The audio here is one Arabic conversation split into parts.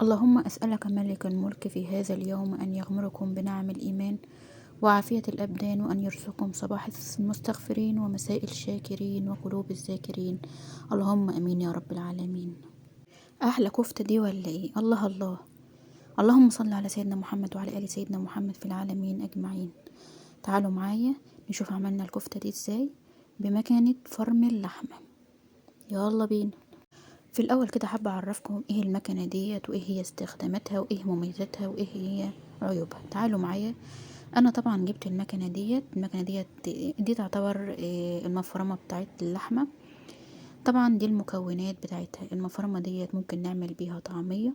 اللهم أسألك ملك الملك في هذا اليوم أن يغمركم بنعم الإيمان وعافية الأبدان، وأن يرزقكم صباح المستغفرين ومساء الشاكرين وقلوب الذاكرين. اللهم أمين يا رب العالمين. أحلى كفتة دي ولا إيه؟ الله الله. اللهم صل على سيدنا محمد وعلى آل سيدنا محمد في العالمين أجمعين. تعالوا معايا نشوف عملنا الكفتة دي إزاي بمكنة فرم اللحمة. يلا بينا. في الأول كده حابة أعرفكم إيه المكنة ديت وإيه هي استخداماتها وإيه مميزاتها وإيه هي عيوبها. تعالوا معايا. أنا طبعا جبت المكنة ديت دي تعتبر المفرمة بتاعت اللحمة. طبعا دي المكونات بتاعتها. المفرمة ديت ممكن نعمل بيها طعمية،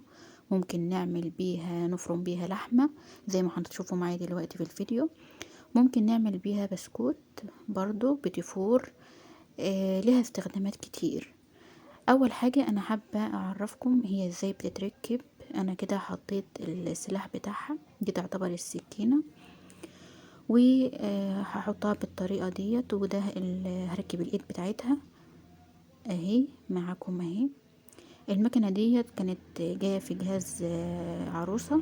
ممكن نعمل بيها نفرم بيها لحمة زي ما هتشوفوا معايا دلوقتي في الفيديو. ممكن نعمل بيها بسكوت برضو بتيفور. لها استخدامات كتير. اول حاجة انا حابة اعرفكم هي ازاي بتتركب. انا كده حطيت السلاح بتاعها، دي تعتبر السكينة، وهحطها بالطريقة ديت. وده هركب الايد بتاعتها اهي معاكم اهي. المكنة ديت كانت جاية في جهاز عروسة.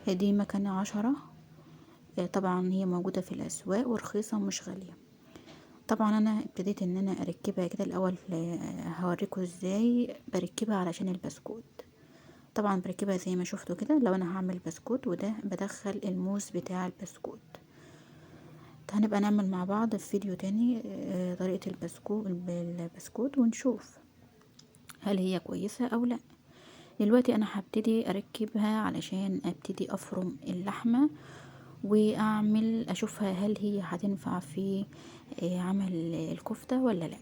دي مكنة 10. طبعا هي موجودة في الاسواق ورخيصة مش غالية. طبعا انا ابتديت ان انا اركبها كده الاول. هوريكم ازاي بركبها علشان البسكوت. طبعا بركبها زي ما شفتوا كده. لو انا هعمل بسكوت وده بدخل الموز بتاع البسكوت. هنبقى نعمل مع بعض في فيديو تاني طريقة البسكوت ونشوف هل هي كويسة او لا. دلوقتي انا هبتدي اركبها علشان ابتدي افرم اللحمة واعمل اشوفها هل هي هتنفع في عمل الكفتة ولا لا.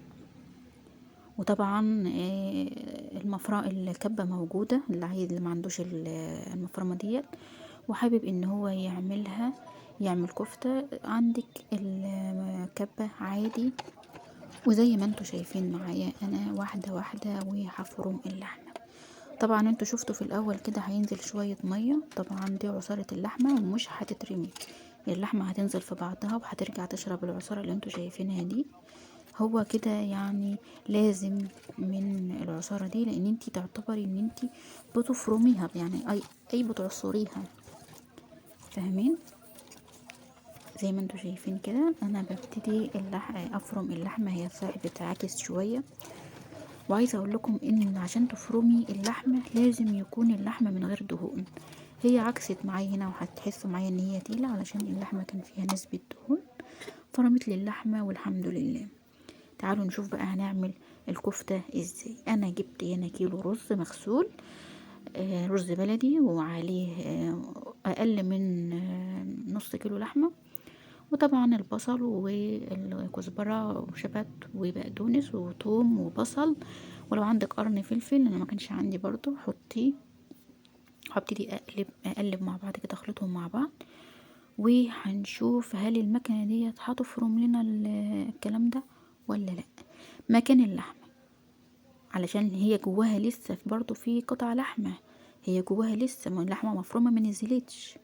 وطبعا الكبة موجودة. اللي عايز اللي ما عندوش المفرمة ديت وحابب ان هو يعمل كفتة، عندك الكبة عادي. وزي ما انتوا شايفين معايا انا واحدة واحدة وهفرم اللحمة. طبعا انتوا شفتوا في الاول كده هينزل شوية مية. طبعا دي عصارة اللحمة ومش هتترمي. اللحمة هتنزل في بعضها وهترجع تشرب العصارة اللي انتوا شايفينها دي. هو كده يعني لازم من العصارة دي، لان انتي تعتبري ان انتي بتفرميها، يعني اي بتعصريها. فاهمين؟ زي ما انتوا شايفين كده انا ببتدي افرم اللحمة. هي صحيح بتعكس شوية. وعايزة اقول لكم ان عشان تفرمي اللحمة لازم يكون اللحمة من غير دهون. هي عكست معايا هنا وهتحسوا معايا ان هي تقيلة علشان اللحمة كان فيها نسبة دهون. فرمت لي اللحمة والحمد لله. تعالوا نشوف بقى هنعمل الكفتة ازاي. انا جبت هنا كيلو رز مغسول، رز بلدي، وعليه اقل من نص كيلو لحمة. وطبعا البصل والكزبرة وشبت وبقدونس وثوم وبصل. ولو عندك قرن فلفل، انا ما كانش عندي برضو حطيه. هبتدي اقلب مع بعض كده، اخلطهم مع بعض. وهنشوف هل المكنة ديت هتفرم لنا الكلام ده ولا لا. مكان اللحمة علشان هي جواها لسه برضو في قطع لحمة. هي جواها لسه اللحمة مفرومة ما نزلتش.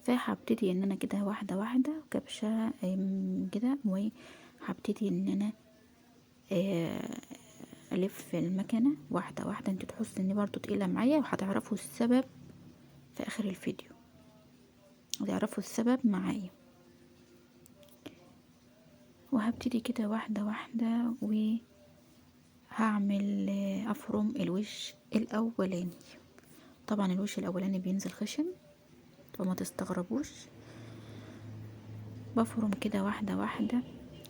فهبتدي ان انا كده واحدة واحدة كبشة كده. وهبتدي ان انا الف المكنة واحدة واحدة. انتوا تحسوا ان برضو تقيلة معايا وهتعرفوا السبب في اخر الفيديو. هتعرفوا السبب معايا. وهبتدي كده واحدة واحدة وهعمل افرم الوش الاولاني. طبعا الوش الاولاني بينزل خشن فما تستغربوش. بفرم كده واحدة واحدة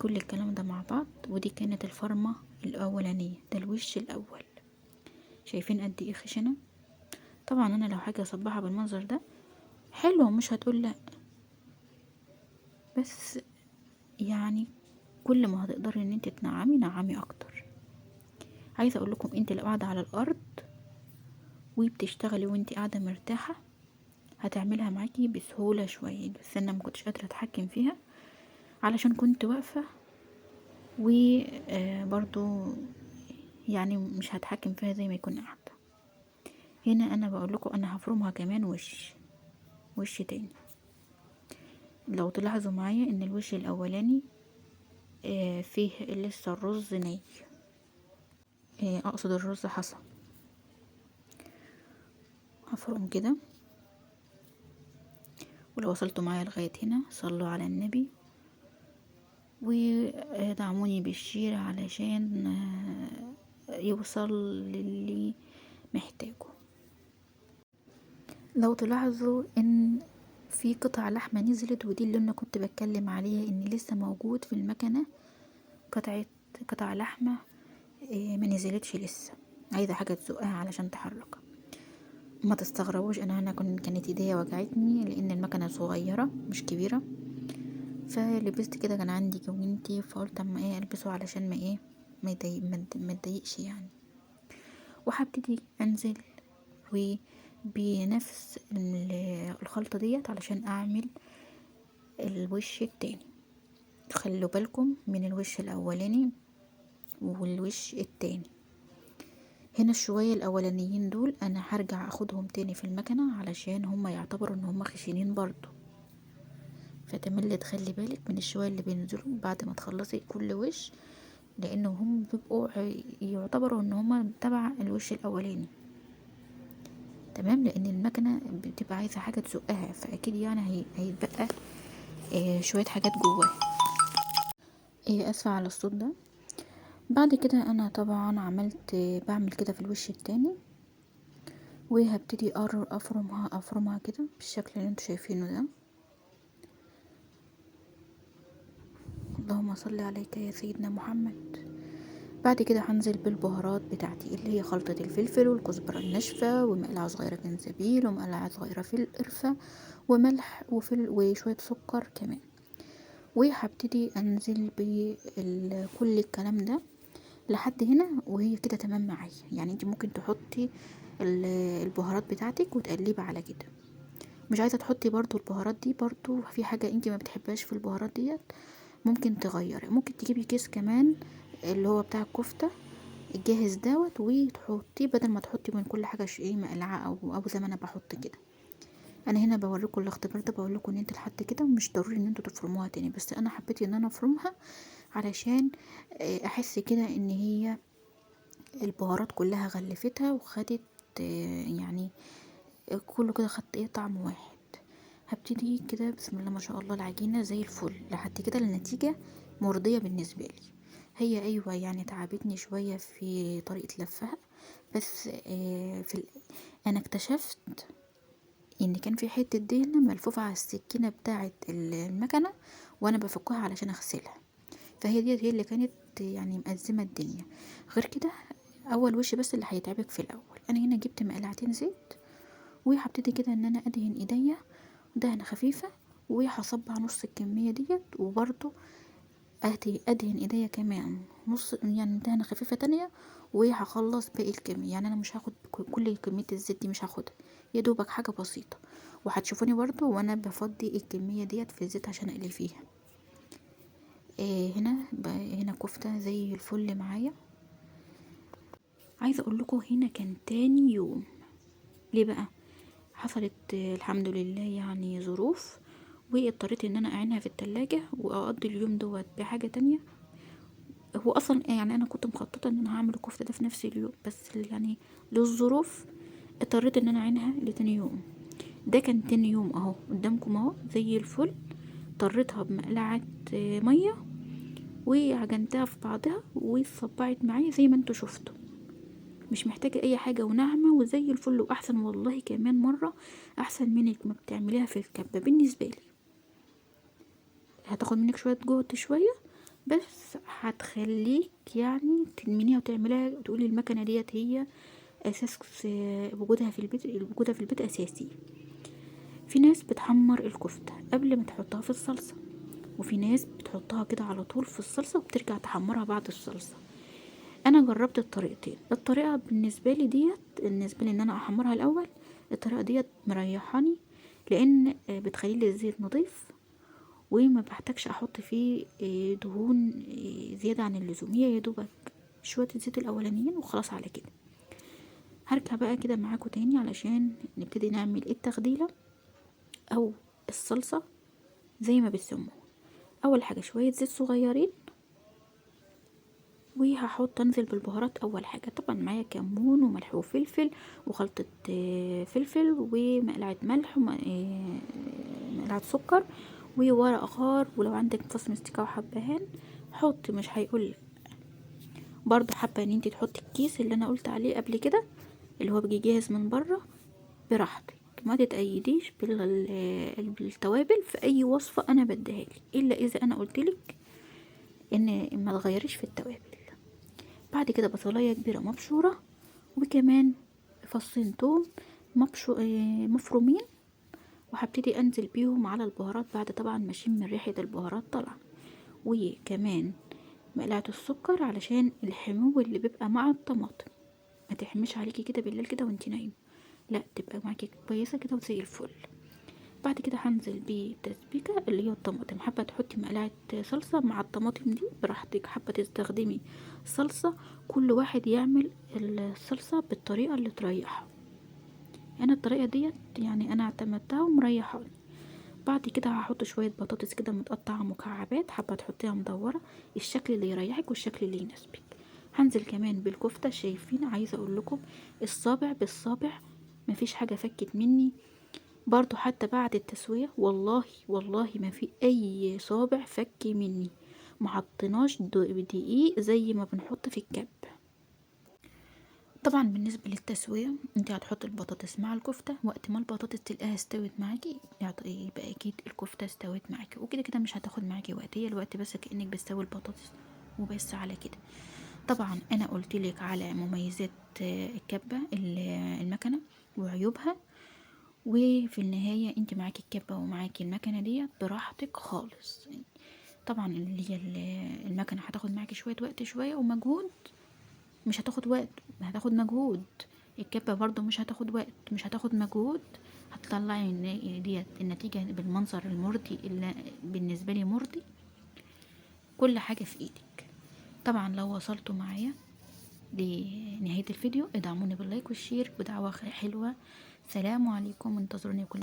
كل الكلام ده مع بعض. ودي كانت الفرمة الاولانية، ده الوش الاول. شايفين قد ايه خشنة؟ طبعا انا لو حاجة اصبحها بالمنظر ده حلوة مش هتقول لا، بس يعني كل ما هتقدري ان انت تنعمي نعمي اكتر. عايزة اقول لكم انت لو قاعدة على الارض وبتشتغلي وانت قاعدة مرتاحة هتعملها معاكي بسهولة شوية. بس انا ما كنتش قادرة اتحكم فيها علشان كنت واقفة. وبرضو يعني مش هتحكم فيها زي ما يكون قاعدة. هنا انا بقول لكم انا هفرمها كمان وش تاني. لو تلاحظوا معايا ان الوش الاولاني فيه لسه الرز ني، اقصد الرز حصى. هفرم كده. ولو وصلتوا معايا لغاية هنا صلوا على النبي ودعموني بالشير علشان يوصل للي محتاجه. لو تلاحظوا ان في قطع لحمة نزلت، ودي اللي انا كنت بتكلم عليها ان لسه موجود في المكنة قطع لحمة ما نزلتش لسه، عايزة حاجة تزقها علشان تحركها. ما تستغربوش، انا كانت ايديا وجعتني لان المكنة صغيرة مش كبيرة، فلبست كده. كان عندي جوينتي فقلت اما البسه علشان ما يضايقش يعني. وهبتدي انزل وبنفس الخلطة ديت علشان اعمل الوش التاني. خلوا بالكم من الوش الاولاني والوش التاني. هنا الشوية الاولانيين دول انا هرجع اخدهم تاني في المكنة علشان هما يعتبروا ان هما خشنين برضو، فتملي تخلي بالك من الشوية اللي بينزلوا بعد ما تخلصي كل وش، لانه هم بيبقوا يعتبروا ان هما تبع الوش الاولاني. تمام، لان المكنة بتبقى عايزة حاجة تزقها، فاكيد يعني هيتبقى شوية حاجات جواه. اسفة على الصوت ده. بعد كده انا طبعا بعمل كده في الوش التاني، وهبتدي افرمها كده بالشكل اللي انتوا شايفينه ده. اللهم صل عليك يا سيدنا محمد. بعد كده هنزل بالبهارات بتاعتي اللي هي خلطة الفلفل والكزبرة الناشفة ومقلعة صغيرة جنزبيل ومقلعة صغيرة في القرفة وملح وشوية سكر كمان. وهبتدي انزل بكل الكلام ده لحد هنا، وهي كده تمام معايا. يعني انت ممكن تحطي البهارات بتاعتك وتقلبي على كده. مش عايزة تحطي برضو البهارات دي، برضو في حاجة انت ما بتحبهاش في البهارات ديت ممكن تغيري. ممكن تجيبي كيس كمان اللي هو بتاع الكفتة الجاهز دوت وتحطيه، بدل ما تحطي من كل حاجة مقلعة او زي ما انا بحط كده. انا هنا بوريكم الاختبار ده، بقول لكم ان انتوا لحد كده مش ضروري ان انتوا تفرموها تاني، بس انا حبيت ان انا افرمها علشان احس كده ان هي البهارات كلها غلفتها وخدت يعني كله كده خدت طعم واحد. هبتدي كده بسم الله ما شاء الله العجينة زي الفل لحد كده. النتيجة مرضية بالنسبة لي. هي ايوه يعني تعبتني شوية في طريقة لفها، بس انا اكتشفت ان كان في حتة دهنة ملفوفة على السكينة بتاعة المكنة وانا بفكها علشان اغسلها، فهي دي هي اللي كانت يعني مأزمة الدنيا. غير كده اول وش بس اللي هيتعبك في الاول. انا هنا جبت مقلعتين زيت وهبتدي كده ان انا ادهن ايديا دهنة خفيفة، وهصبع نص الكمية ديت، وبرضو ادهن ايديا كمان نص يعني دهنة خفيفة تانية، وهخلص باقي الكمية. يعني انا مش هاخد كل كمية الزيت دي، مش هاخدها، يا دوبك حاجة بسيطة. وهتشوفوني برضو وانا بفضي الكمية ديت في الزيت عشان اقلي فيها. هنا كفتة زي الفل معايا. عايزة اقول لكم هنا كان تاني يوم. ليه بقى؟ حصلت الحمد لله يعني ظروف، واضطريت ان انا اعينها في التلاجة واقضي اليوم دوت بحاجة تانية. هو اصلا يعني انا كنت مخططة ان انا هعمل الكفتة ده في نفس اليوم، بس يعني للظروف اضطريت ان انا اعينها لتاني يوم. ده كان تاني يوم اهو قدامكم اهو زي الفل. طريتها بمقلعة مية وعجنتها في بعضها وصبعت معايا زي ما انتوا شفتوا، مش محتاجة اي حاجة وناعمة وزي الفل. واحسن والله كمان مرة احسن منك ما بتعمليها في الكبة بالنسبة لي. هتاخد منك شوية جهد شوية، بس هتخليك يعني تدمنيها وتعمليها تقولي المكنة ديت هي اساس وجودها في البيت اساسي. في ناس بتحمر الكفتة قبل ما تحطها في الصلصة، وفي ناس بتحطها كده على طول في الصلصة وبترجع تحمرها بعد الصلصة. انا جربت الطريقتين. الطريقة بالنسبة لي ان انا احمرها الاول، الطريقة ديت مريحاني لان بتخلي لي الزيت نظيف وما بحتاجش احط فيه دهون زيادة عن اللزوم. هي يا دوبك شوية الزيت الاولانيين وخلاص على كده. هرجع بقى كده معاكم تاني علشان نبتدي نعمل التخديلة او الصلصة زي ما بتسموها. اول حاجة شوية زيت صغيرين وهحط انزل بالبهارات. اول حاجه طبعا معايا كمون وملح وفلفل وخلطه فلفل ومقلعه ملح ومقلعه سكر وورق غار، ولو عندك فص مستكه وحبهان حط، مش هيقول. برضو حابه ان انت تحطي الكيس اللي انا قلت عليه قبل كده اللي هو بيجي جاهز من بره، براحتك. ما تتأيديش بالتوابل في اي وصفه انا بديهالك، الا اذا انا قلتلك ان ما تغيريش في التوابل. بعد كده بصلايه كبيره مبشوره، وكمان فصين توم مفرومين، وهبتدي انزل بيهم على البهارات بعد طبعا ما اشم ريحه البهارات طالعه. وكمان مقلعه السكر علشان الحمو اللي بيبقى مع الطماطم ما تحمش عليكي كده بالليل كده وانتي نايمه، لا تبقى معاكي كويسه كده وزي الفل. بعد كده هنزل بتسبيكه اللي هي الطماطم، حابه تحطي مقلعه صلصه مع الطماطم دي براحتك، حابه تستخدمي صلصه، كل واحد يعمل الصلصه بالطريقه اللي تريحه. انا الطريقه ديت يعني انا اعتمدتها ومريحاني. بعد كده هحط شويه بطاطس كده متقطعه مكعبات، حابه تحطيها مدوره، الشكل اللي يريحك والشكل اللي يناسبك. هنزل كمان بالكفته، شايفين؟ عايزه اقول لكم الصابع بالصابع، مفيش حاجه فكت مني. برضو حتى بعد التسويه والله والله ما في اي صابع فك مني، محطناش دقيق زي ما بنحط في الكب. طبعا بالنسبة للتسوية انت هتحط البطاطس مع الكفتة، وقت ما البطاطس تلاقيها استوت معاكي يبقى اكيد الكفتة استوت معاكي، وكده كده مش هتاخد معاكي وقت، هي الوقت بس كأنك بتسوي البطاطس وبس على كده. طبعا انا قلتلك على مميزات الكبة المكنة وعيوبها، وفي النهاية انت معاكي الكبة ومعاكي المكنة دي براحتك خالص. طبعا اللي هي المكنة هتاخد معاكي شوية وقت شوية ومجهود، مش هتاخد وقت، هتاخد مجهود. الكبة برضو مش هتاخد وقت، مش هتاخد مجهود، هتطلعي ديت النتيجة بالمنظر المرضي اللي بالنسبة لي مرضي. كل حاجة في ايدك. طبعا لو وصلتوا معايا لنهاية الفيديو ادعموني باللايك والشير ودعوة حلوة. سلام عليكم، انتظروني كل